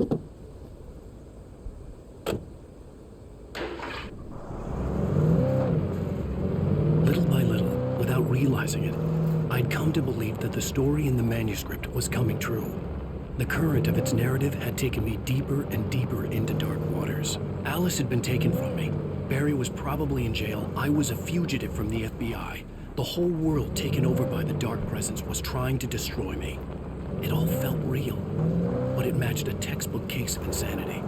Little by little, without realizing it, I'd come to believe that the story in the manuscript was coming true. The current of its narrative had taken me deeper and deeper into dark waters. Alice had been taken from me. Barry was probably in jail. I was a fugitive from the FBI. The whole world taken over by the dark presence was trying to destroy me. It all felt real, but it matched a textbook case of insanity.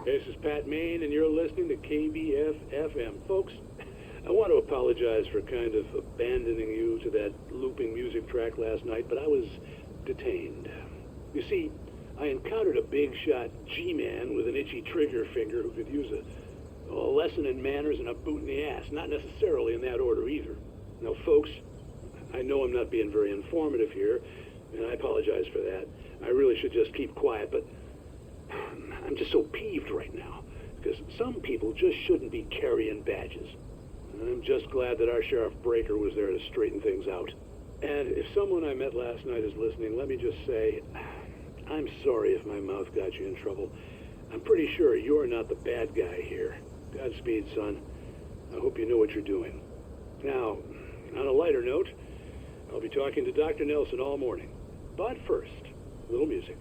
This is Pat Main, and you're listening to KBF-FM. Folks, I want to apologize for kind of abandoning you to that looping music track last night, but I was detained. You see, I encountered a big-shot G-man with an itchy trigger finger who could use a lesson in manners and a boot in the ass, not necessarily in that order either. Now, folks, I know I'm not being very informative here, and I apologize for that. I really should just keep quiet, but I'm just so peeved right now, because some people just shouldn't be carrying badges. I'm just glad that our Sheriff Breaker was there to straighten things out. And if someone I met last night is listening, let me just say, I'm sorry if my mouth got you in trouble. I'm pretty sure you're not the bad guy here. Godspeed, son. I hope you know what you're doing. Now, on a lighter note, I'll be talking to Dr. Nelson all morning. But first, a little music.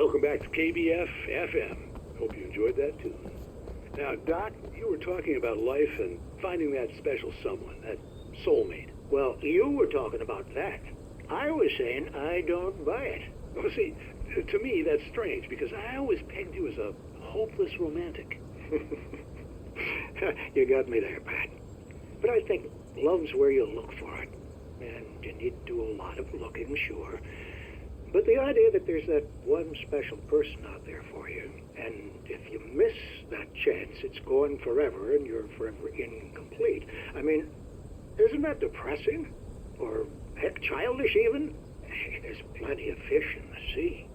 welcome back to KBF FM. Hope you enjoyed that tune. Now, Doc, you were talking about life and finding that special someone, that soulmate. Well, you were talking about that. I was saying I don't buy it. Well, see, to me, that's strange, because I always pegged you as a hopeless romantic. You got me there, Pat. But I think love's where you look for it. And you need to do a lot of looking, sure. But the idea that there's that one special person out there for you, and if you miss that chance, it's gone forever and you're forever incomplete. I mean, isn't that depressing? Or, heck, childish even? There's plenty of fish in the sea.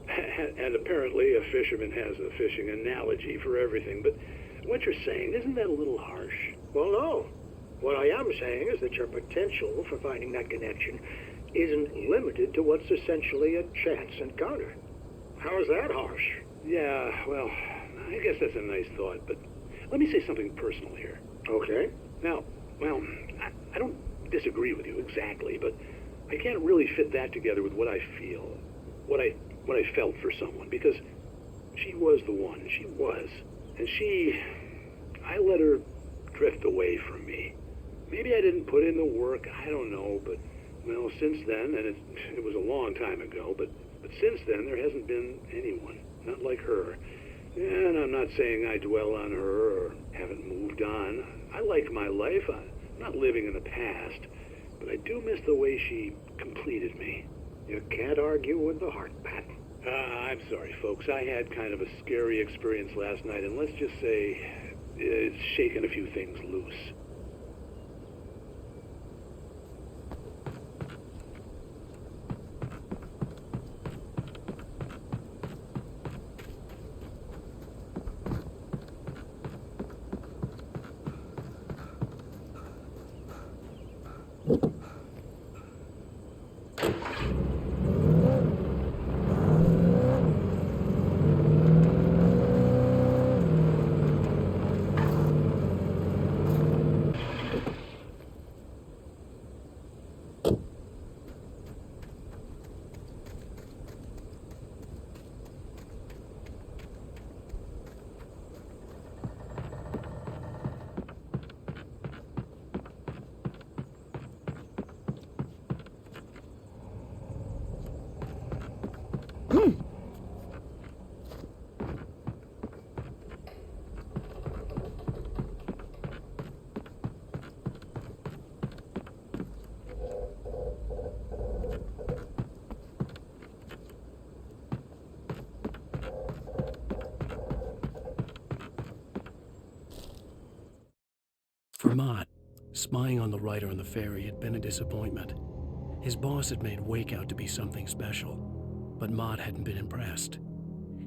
And apparently a fisherman has a fishing analogy for everything, but what you're saying, isn't that a little harsh? Well, no. What I am saying is that your potential for finding that connection isn't limited to what's essentially a chance encounter. How is that harsh? Yeah, well, I guess that's a nice thought, but let me say something personal here. Okay. Now, well, I don't disagree with you exactly, but I can't really fit that together with what I feel, what I felt for someone, because she was the one. She was. And I let her drift away from me. Maybe I didn't put in the work, I don't know, but, well, since then, and it was a long time ago, but since then there hasn't been anyone, not like her. And I'm not saying I dwell on her or haven't moved on. I like my life. I'm not living in the past, but I do miss the way she completed me. You can't argue with the heart, Pat. I'm sorry, folks. I had kind of a scary experience last night, and let's just say it's shaken a few things loose. For Mott, spying on the writer on the ferry had been a disappointment. His boss had made Wake out to be something special, but Mott hadn't been impressed.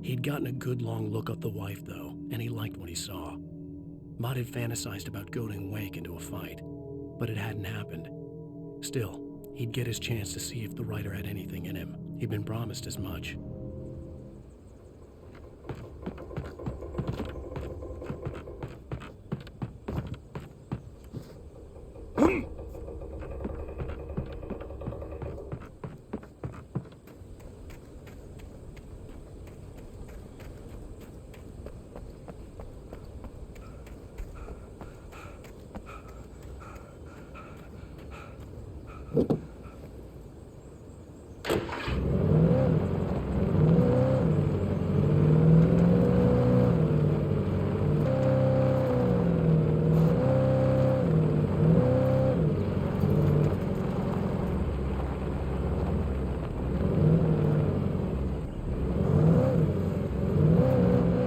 He'd gotten a good long look at the wife, though, and he liked what he saw. Mott had fantasized about goading Wake into a fight, but it hadn't happened. Still, he'd get his chance to see if the writer had anything in him. He'd been promised as much.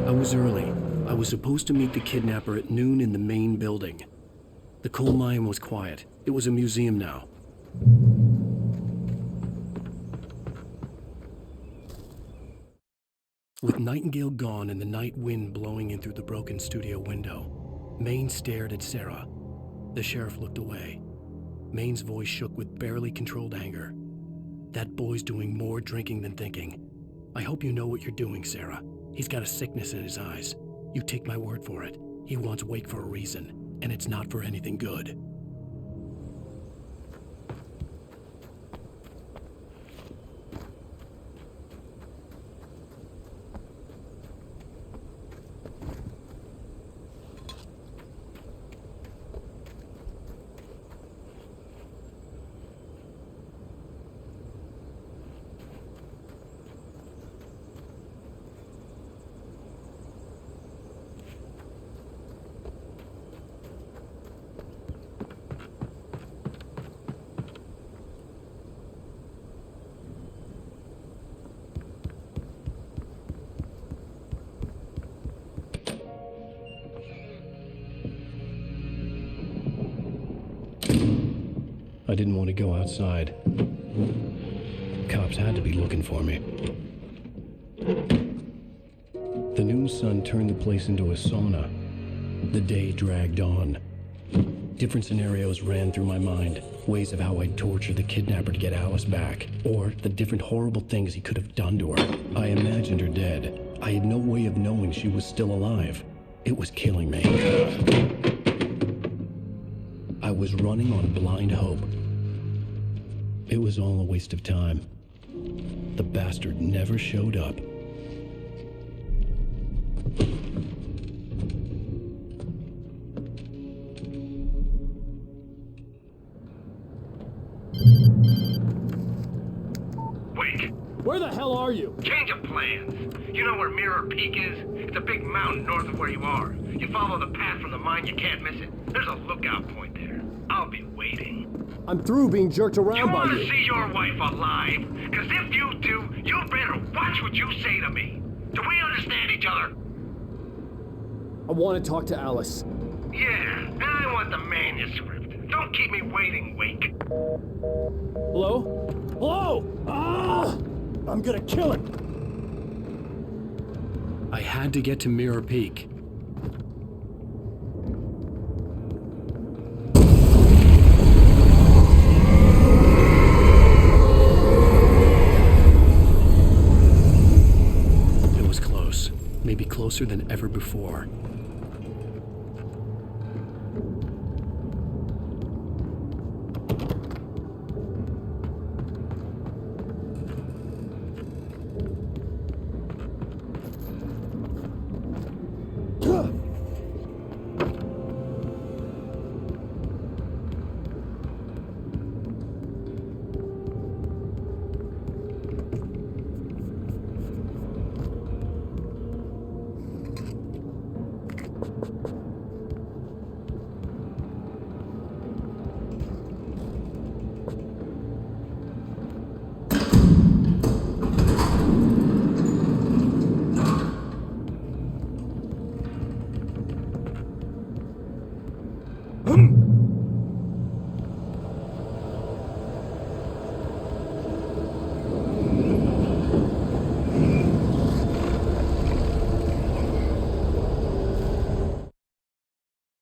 It was early. I was supposed to meet the kidnapper at noon in the main building. The coal mine was quiet. It was a museum now. With Nightingale gone and the night wind blowing in through the broken studio window, Maine stared at Sarah. The sheriff looked away. Maine's voice shook with barely controlled anger. That boy's doing more drinking than thinking. I hope you know what you're doing, Sarah. He's got a sickness in his eyes. You take my word for it. He wants Wake for a reason, and it's not for anything good. I didn't want to go outside. Cops had to be looking for me. The noon sun turned the place into a sauna. The day dragged on. Different scenarios ran through my mind. Ways of how I'd torture the kidnapper to get Alice back. Or the different horrible things he could have done to her. I imagined her dead. I had no way of knowing she was still alive. It was killing me. I was running on blind hope. It was all a waste of time. The bastard never showed up. Wake! Where the hell are you? Change of plans. You know where Mirror Peak is? It's a big mountain north of where you are. You follow the path from the mine, you can't miss it. There's a lookout point there. I'll be waiting. I'm through being jerked You around by want to you. see your wife alive? Because if you do, you better watch what you say to me. Do we understand each other? I want to talk to Alice. Yeah, and I want the manuscript. Don't keep me waiting, Wake. Hello? Hello? Ah! I'm gonna kill him. I had to get to Mirror Peak. It was close, maybe closer than ever before.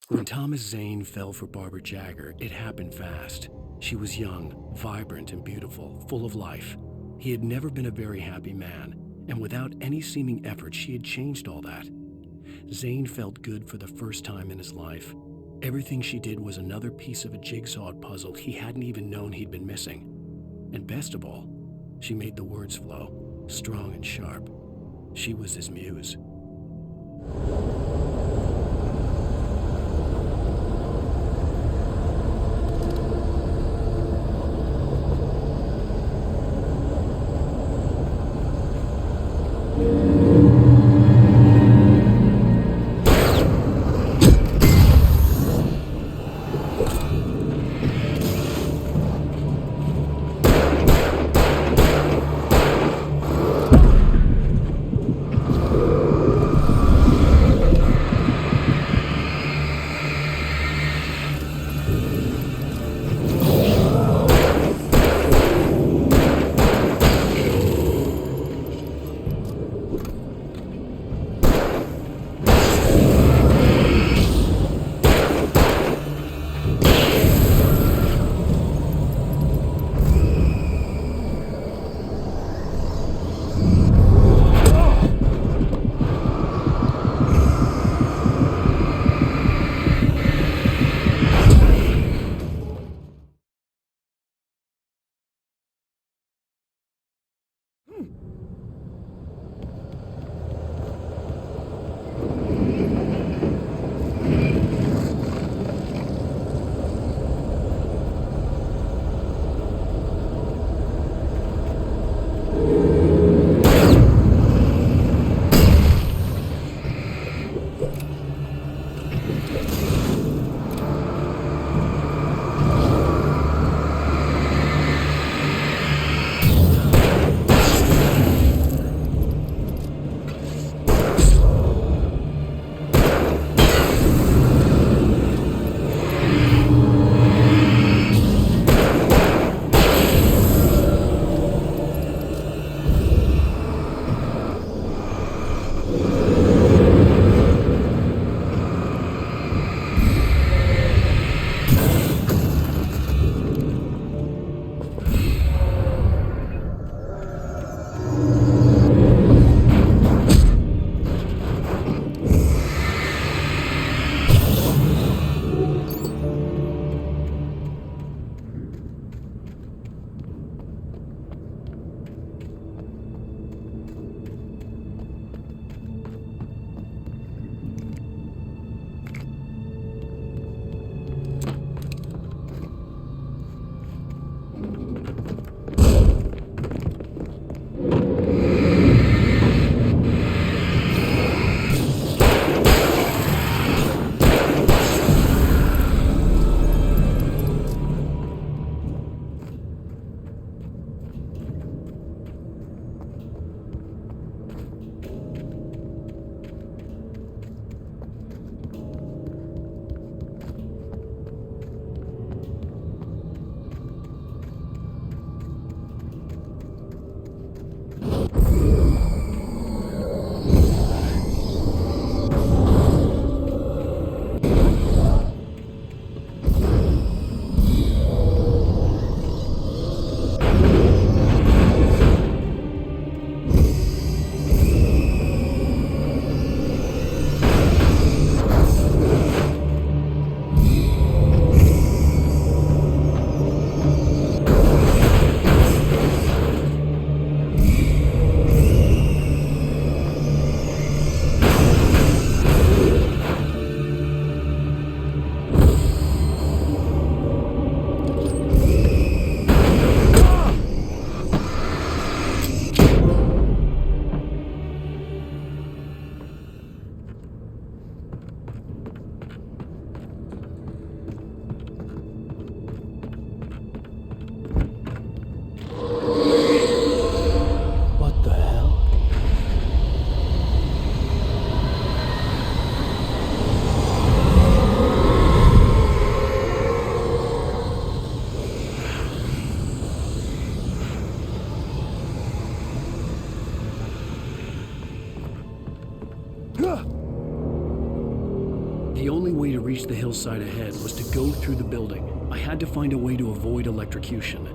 When Thomas Zane fell for Barbara Jagger, it happened fast. She was young, vibrant, and beautiful, full of life. He had never been a very happy man, and without any seeming effort, she had changed all that. Zane felt good for the first time in his life. Everything she did was another piece of a jigsaw puzzle he hadn't even known he'd been missing. And best of all, she made the words flow, strong and sharp. She was his muse. The only way to reach the hillside ahead was to go through the building. I had to find a way to avoid electrocution.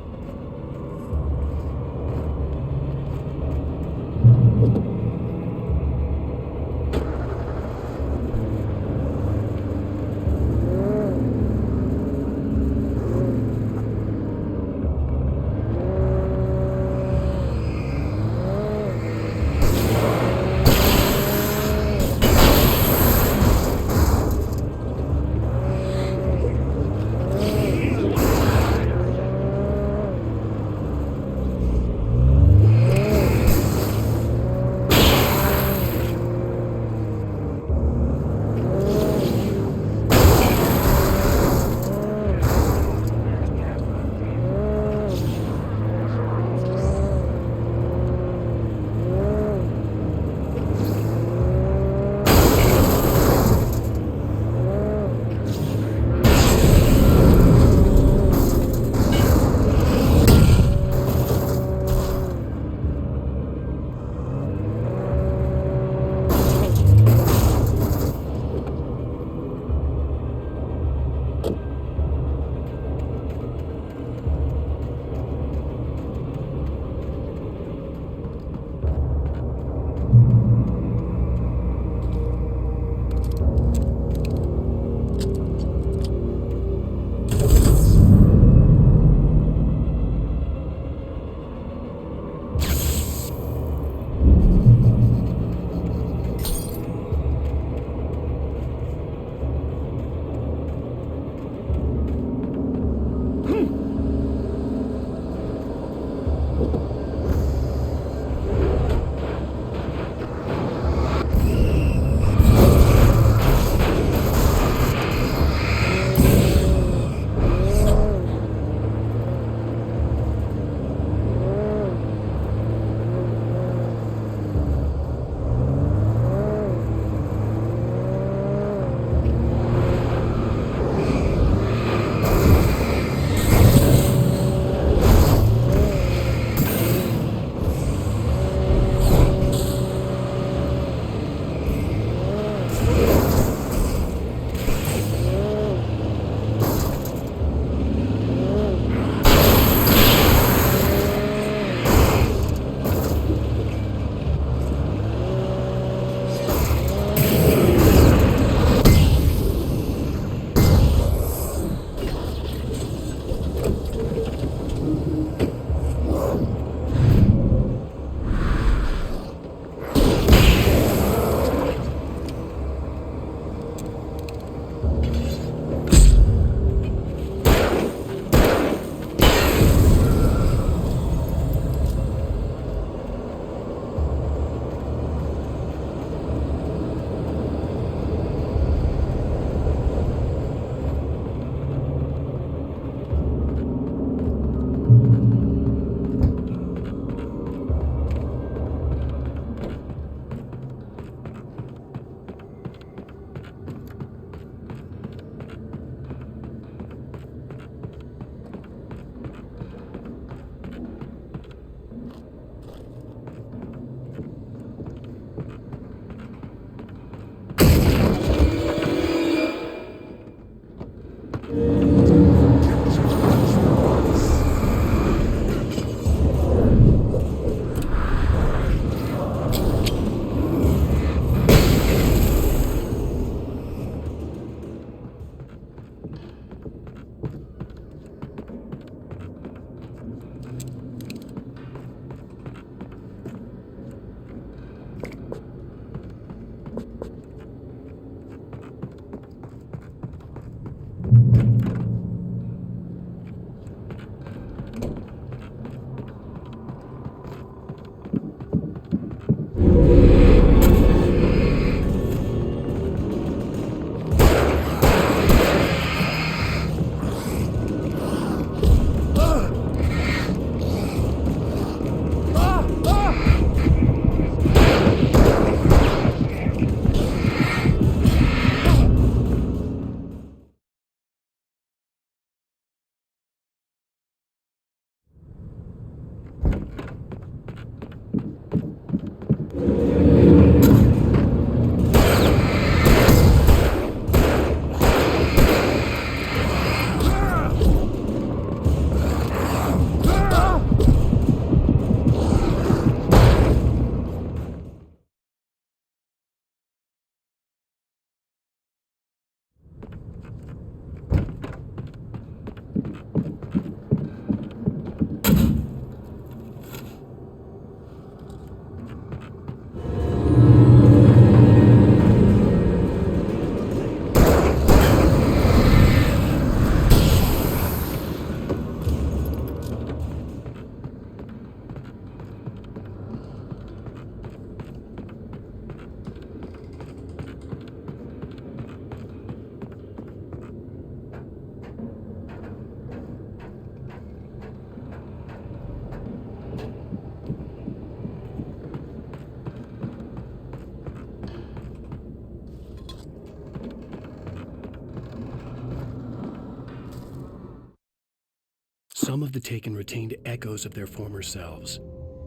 Some of the taken retained echoes of their former selves,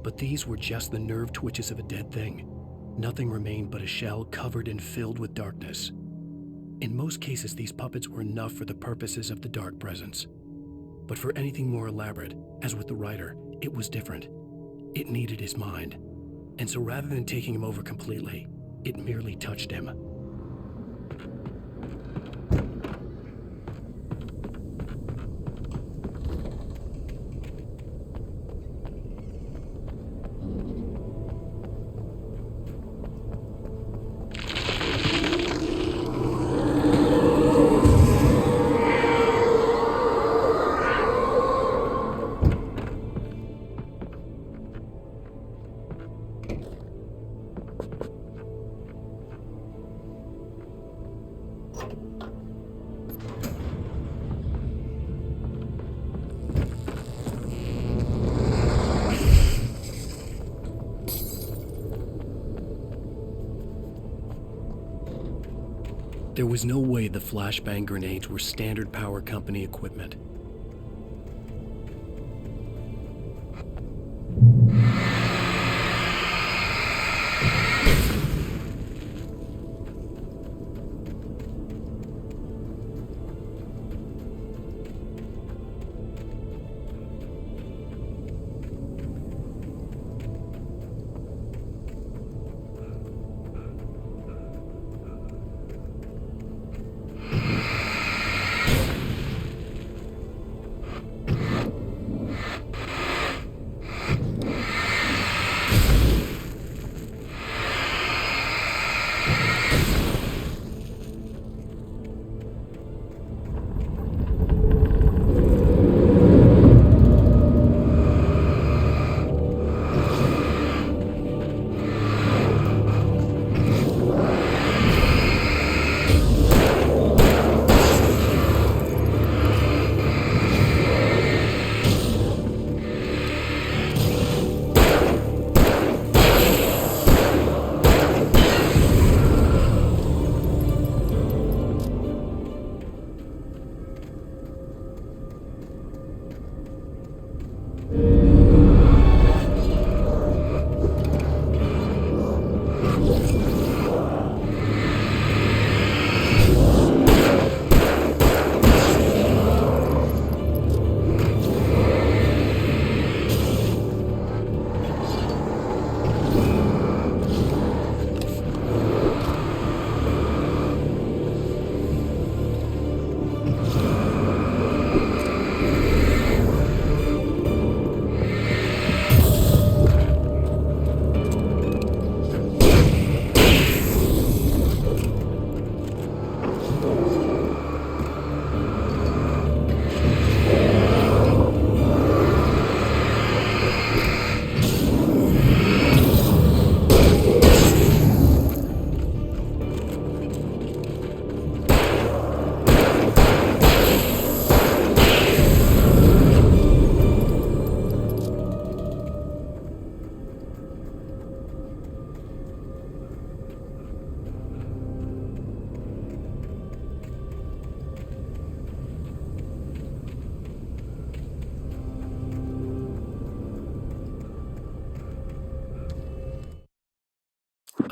but these were just the nerve twitches of a dead thing. Nothing remained but a shell covered and filled with darkness. In most cases, these puppets were enough for the purposes of the dark presence. But for anything more elaborate, as with the writer, it was different. It needed his mind. And so rather than taking him over completely, it merely touched him. There was no way the flashbang grenades were standard power company equipment.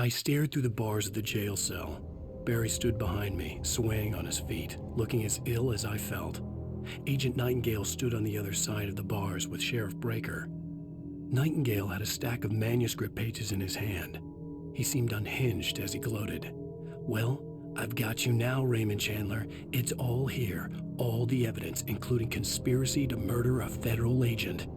I stared through the bars of the jail cell. Barry stood behind me, swaying on his feet, looking as ill as I felt. Agent Nightingale stood on the other side of the bars with Sheriff Breaker. Nightingale had a stack of manuscript pages in his hand. He seemed unhinged as he gloated. "Well, I've got you now, Raymond Chandler. It's all here. All the evidence, including conspiracy to murder a federal agent."